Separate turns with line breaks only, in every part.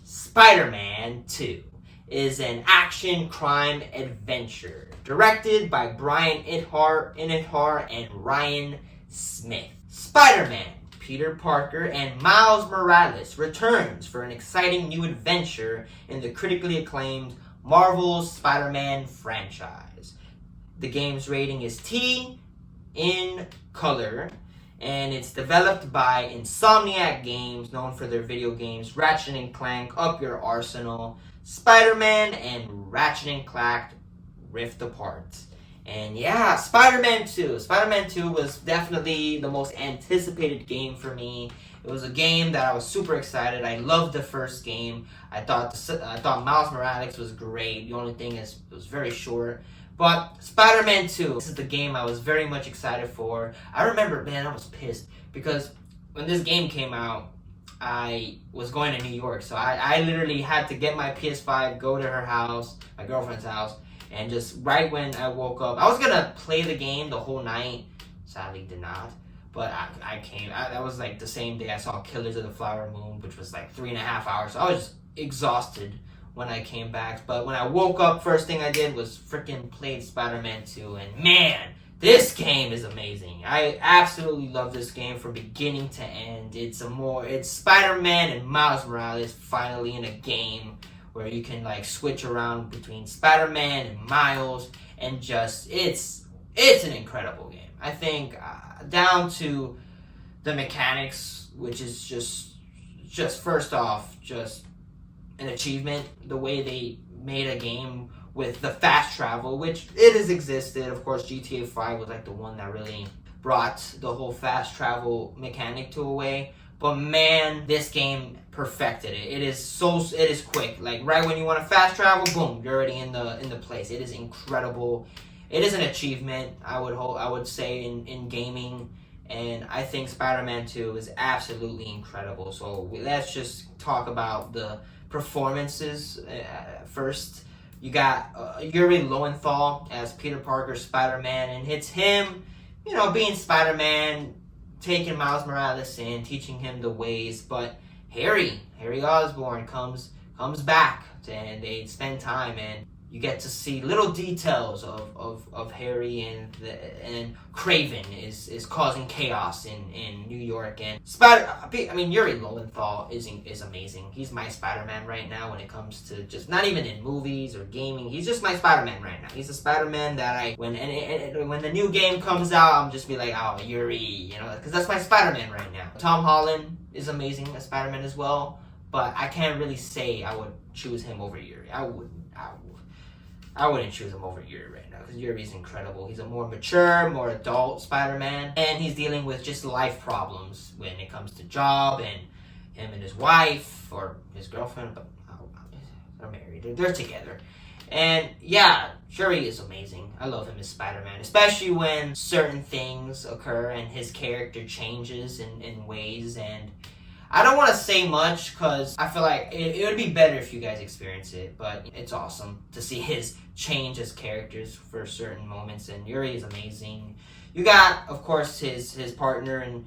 Spider-Man 2 is an action crime adventure directed by Brian Inihar and Ryan Smith. Spider-Man, Peter Parker, and Miles Morales returns for an exciting new adventure in the critically acclaimed Marvel's Spider-Man franchise. The game's rating is T in color, and it's developed by Insomniac Games, known for their video games Ratchet and Clank, Up Your Arsenal, Spider-Man, and Ratchet and Clank Rift Apart. And yeah, Spider-Man 2. Spider-Man 2 was definitely the most anticipated game for me. It was a game that I was super excited. I loved the first game. I thought Miles Morales was great. The only thing is it was very short. But Spider-Man 2, this is the game I was very much excited for. I remember, man, I was pissed because when this game came out, I was going to New York. So I literally had to get my PS5, go to her house, my girlfriend's house, and just right when I woke up, I was going to play the game the whole night. Sadly, did not. But I came, that was like the same day I saw Killers of the Flower Moon, which was like 3.5 hours. So I was exhausted when I came back. But when I woke up, first thing I did was freaking played Spider-Man 2. And man, this game is amazing. I absolutely love this game from beginning to end. It's Spider-Man and Miles Morales finally in a game where you can like switch around between Spider-Man and Miles, and just it's an incredible game. I think down to the mechanics, which is just first off just an achievement. The way they made a game with the fast travel, which it has existed. Of course, GTA 5 was like the one that really brought the whole fast travel mechanic to a way. But man, this game perfected it. It is quick. Like right when you want to fast travel, boom, you're already in the place. It is incredible. It is an achievement, I would say, in gaming. And I think Spider-Man 2 is absolutely incredible. So let's just talk about the performances first. You got Yuri Lowenthal as Peter Parker Spider-Man, and it's him, being Spider-Man, taking Miles Morales in, teaching him the ways. But Harry Osborn comes back, and they spend time, and you get to see little details of Harry, and Craven is causing chaos in New York. And Yuri Lowenthal is amazing. He's my Spider-Man right now when it comes to just not even in movies or gaming. He's just my Spider-Man right now. He's a Spider-Man that when the new game comes out, I'm just be like, oh, Yuri, because that's my Spider-Man right now. Tom Holland is amazing as Spider-Man as well, but I can't really say I would choose him over Yuri. I wouldn't choose him over Yuri right now, because Yuri's incredible. He's a more mature, more adult Spider-Man, and he's dealing with just life problems when it comes to job, and him and his wife, or his girlfriend, but they're married, they're together. And yeah, Yuri is amazing. I love him as Spider-Man, especially when certain things occur and his character changes in ways. And I don't want to say much because I feel like it would be better if you guys experience it, but it's awesome to see his change as characters for certain moments, and Yuri is amazing. You got, of course, his partner and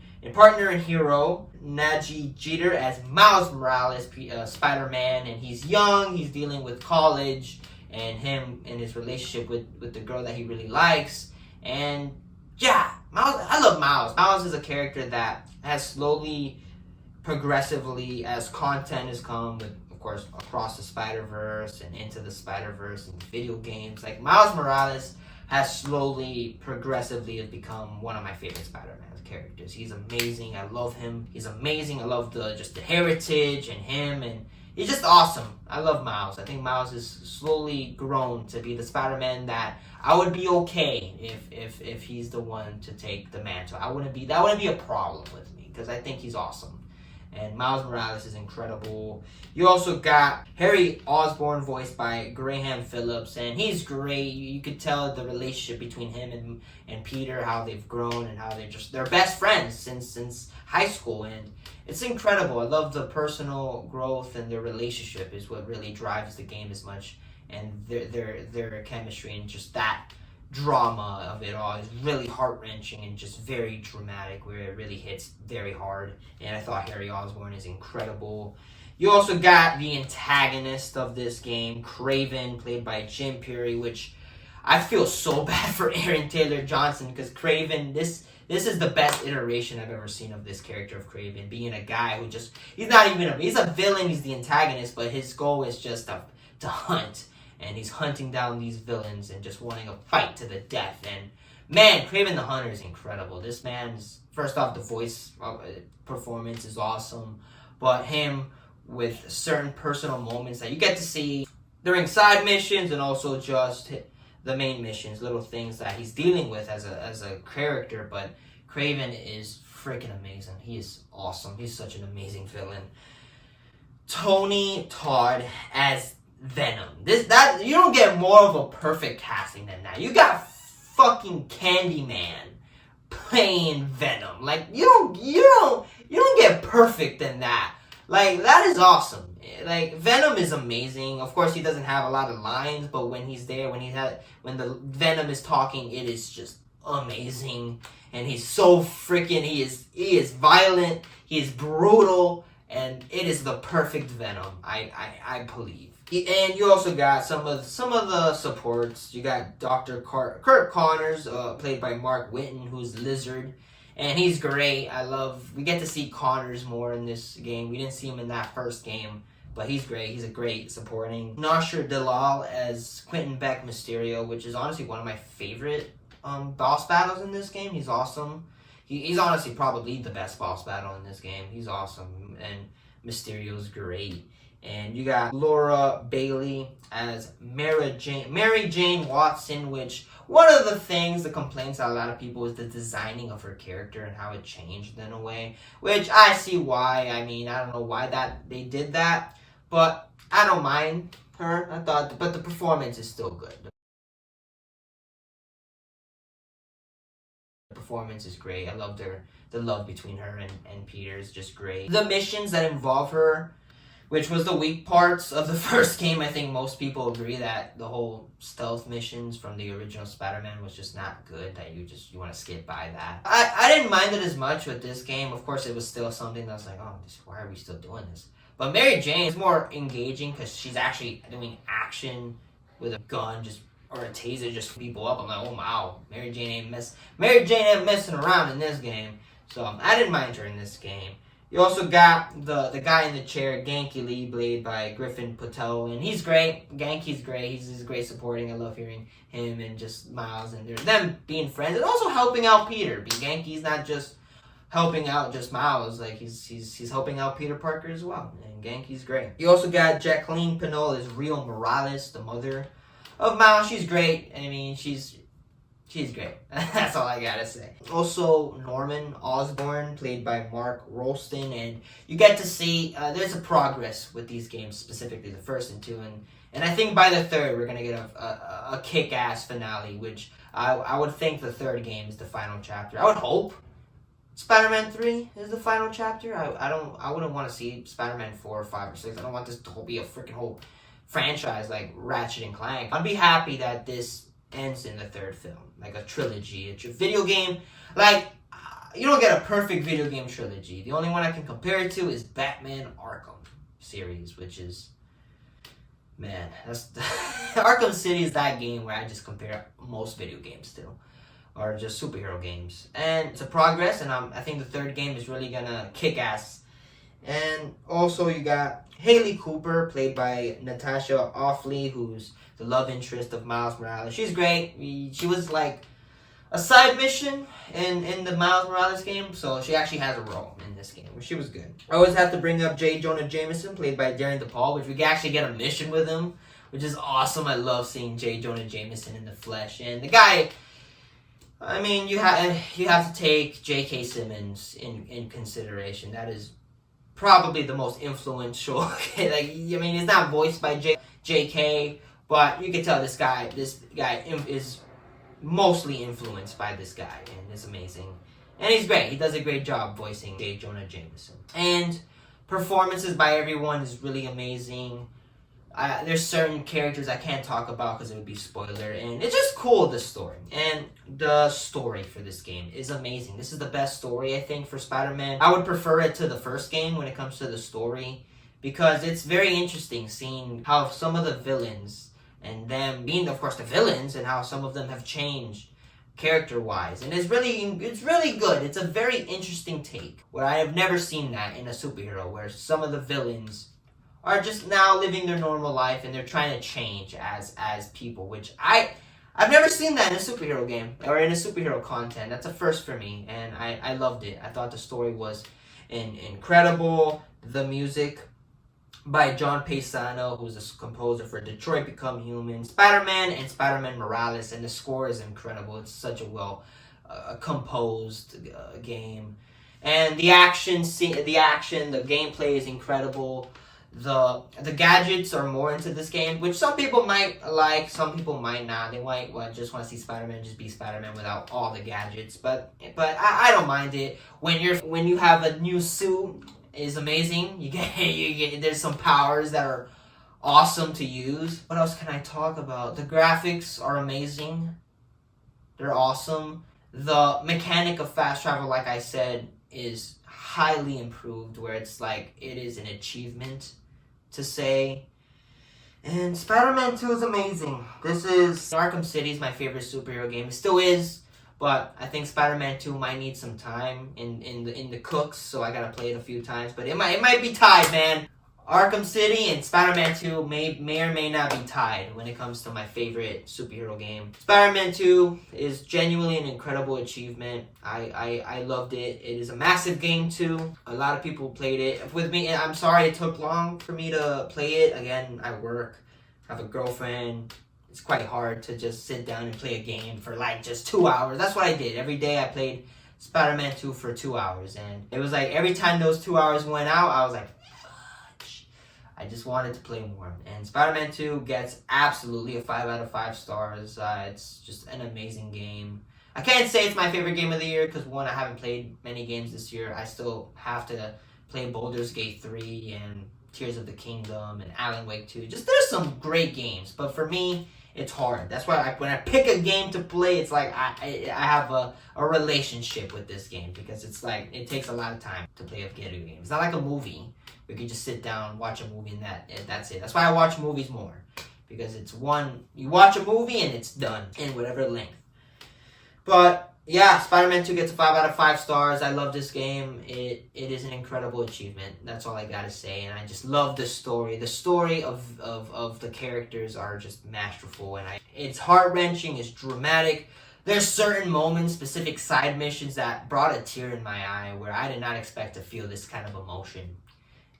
hero, Najee Jeter, as Miles Morales, Spider-Man, and he's young, he's dealing with college, and him and his relationship with the girl that he really likes. And yeah, I love Miles. Miles is a character that has slowly, progressively, as content has come with, of course, Across the Spider-Verse and Into the Spider-Verse and video games, like Miles Morales has slowly, progressively has become one of my favorite Spider-Man characters. He's amazing. I love him. He's amazing. I love the heritage and him, and he's just awesome. I love Miles. I think Miles has slowly grown to be the Spider-Man that I would be okay if he's the one to take the mantle. That wouldn't be a problem with me, because I think he's awesome. And Miles Morales is incredible. You also got Harry Osborn, voiced by Graham Phillips, and he's great. You could tell the relationship between him and Peter, how they've grown and how they're best friends since high school, and it's incredible. I love the personal growth, and their relationship is what really drives the game as much, and their chemistry and just that drama of it all is really heart-wrenching and just very dramatic, where it really hits very hard. And I thought Harry Osborn is incredible. You also got the antagonist of this game, Craven, played by Jim Perry, which I feel so bad for Aaron Taylor Johnson because Craven, this is the best iteration I've ever seen of this character of Craven, being a guy who just, he's a villain, he's the antagonist, but his goal is just to hunt, and he's hunting down these villains and just wanting a fight to the death, and man, Craven the Hunter is incredible. This man's, first off, the voice performance is awesome, but him with certain personal moments that you get to see during side missions and also just the main missions, little things that he's dealing with as a character. But Craven is freaking amazing. He is awesome. He's such an amazing villain. Tony Todd as Venom. You don't get more of a perfect casting than that. You got fucking Candyman playing Venom. Like you don't get perfect than that. Like that is awesome. Like Venom is amazing. Of course, he doesn't have a lot of lines, but when he's there, when the Venom is talking, it is just amazing. And he's so freaking. He is violent. He is brutal, and it is the perfect Venom. I believe. And you also got some of the supports. You got Dr. Kurt Connors, played by Mark Whitten, who's Lizard. And he's great. We get to see Connors more in this game. We didn't see him in that first game, but he's great. He's a great supporting. Nasher Dalal as Quentin Beck Mysterio, which is honestly one of my favorite boss battles in this game. He's awesome. He's honestly probably the best boss battle in this game. He's awesome, and Mysterio's great. And you got Laura Bailey as Mary Jane Watson, which one of the complaints that a lot of people is the designing of her character and how it changed in a way, which I see why. I mean, I don't know why they did that, but I don't mind her. But the performance is still good. The performance is great. I loved her. The love between her and Peter is just great. The missions that involve her, which was the weak parts of the first game. I think most people agree that the whole stealth missions from the original Spider-Man was just not good, that you want to skip by that. I didn't mind it as much with this game. Of course, it was still something that was like, oh, why are we still doing this? But Mary Jane is more engaging because she's actually doing action with a gun or a taser just people up. I'm like, oh, wow, Mary Jane ain't messing around in this game. So I didn't mind her in this game. You also got the guy in the chair, Genki Lee, played by Griffin Patel, and he's great. Genki's great. He's great supporting. I love hearing him and just Miles and them being friends and also helping out Peter. Genki's not just helping out just Miles, like he's helping out Peter Parker as well. And Genki's great. You also got Jacqueline Pinol as Rio Morales, the mother of Miles. She's great. I mean, she's great. That's all I gotta say. Also, Norman Osborn, played by Mark Rolston, and you get to see there's a progress with these games, specifically the first and two, and I think by the third we're gonna get a kick-ass finale, which I would think the third game is the final chapter. I would hope Spider-Man 3 is the final chapter. I wouldn't want to see Spider-Man 4 or 5 or 6. I don't want this to be a freaking whole franchise like Ratchet and Clank. I'd be happy that this ends in the third film, like a trilogy. It's a video game. Like, you don't get a perfect video game trilogy. The only one I can compare it to is Batman Arkham series, which is, man, that's Arkham City is that game where I just compare most video games to, or just superhero games. And it's a progress, and I think the third game is really gonna kick ass. And also you got Haley Cooper, played by Natasha Offley, who's the love interest of Miles Morales. She's great. She was like a side mission in the Miles Morales game, so she actually has a role in this game. She was good. I always have to bring up J. Jonah Jameson, played by Darren DePaul, which we can actually get a mission with him, which is awesome. I love seeing J. Jonah Jameson in the flesh. And the guy, I mean, you have to take J.K. Simmons in consideration. That is probably the most influential. Like, I mean, he's not voiced by J.K., but you can tell this guy is mostly influenced by this guy, and it's amazing. And he's great. He does a great job voicing J. Jonah Jameson. And performances by everyone is really amazing. There's certain characters I can't talk about because it would be spoiler, and it's just cool, the story. And the story for this game is amazing. This is the best story, I think, for Spider-Man. I would prefer it to the first game when it comes to the story, because it's very interesting seeing how some of the villains, and them being, of course, the villains, and how some of them have changed character-wise. And it's really good. It's a very interesting take, where I have never seen that in a superhero, where some of the villains are just now living their normal life and they're trying to change as people, which I've never seen that in a superhero game or in a superhero content. That's a first for me, and I loved it. I thought the story was incredible. The music by John Paisano, who's a composer for Detroit Become Human, Spider-Man, and Spider-Man Morales, and the score is incredible. It's such a well composed game, and the gameplay is incredible. The gadgets are more into this game, which some people might like, some people might not. They might just want to see Spider-Man just be Spider-Man without all the gadgets. But I don't mind it. When you have a new suit, is amazing. You get there's some powers that are awesome to use. What else can I talk about? The graphics are amazing. They're awesome. The mechanic of fast travel, like I said, is highly improved, where it's like it is an achievement to say. And Spider-Man 2 is amazing. This is Arkham City is my favorite superhero game. It still is, but I think Spider-Man 2 might need some time in the cooks, so I gotta play it a few times. But it might be tied, man. Arkham City and Spider-Man 2 may or may not be tied when it comes to my favorite superhero game. Spider-Man 2 is genuinely an incredible achievement. I loved it. It is a massive game too. A lot of people played it with me, and I'm sorry it took long for me to play it. Again, I work, have a girlfriend. It's quite hard to just sit down and play a game for like just 2 hours. That's what I did. Every day I played Spider-Man 2 for 2 hours, and it was like every time those 2 hours went out, I was like, I just wanted to play more. And Spider-Man 2 gets absolutely a 5 out of 5 stars. It's just an amazing game. I can't say it's my favorite game of the year because, one, I haven't played many games this year. I still have to play Baldur's Gate 3 and Tears of the Kingdom and Alan Wake 2. There's some great games, but for me, it's hard. That's why when I pick a game to play, it's like I have a relationship with this game, because it's like it takes a lot of time to play a video game. It's not like a movie. We can just sit down, watch a movie, and that's it. That's why I watch movies more, because it's one, you watch a movie and it's done in whatever length. But yeah, Spider-Man 2 gets a 5 out of 5 stars. I love this game. It is an incredible achievement. That's all I gotta say. And I just love the story. The story of the characters are just masterful, and it's heart-wrenching, it's dramatic. There's certain moments, specific side missions that brought a tear in my eye, where I did not expect to feel this kind of emotion.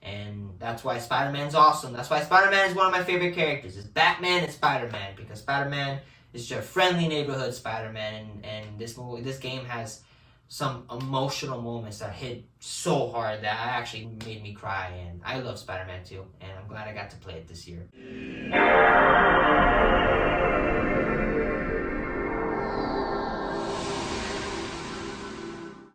And that's why Spider-Man's awesome. That's why Spider-Man is one of my favorite characters. It's Batman and Spider-Man, because Spider-Man is your friendly neighborhood Spider-Man, and this game has some emotional moments that hit so hard that actually made me cry. And I love Spider-Man 2, and I'm glad I got to play it this year.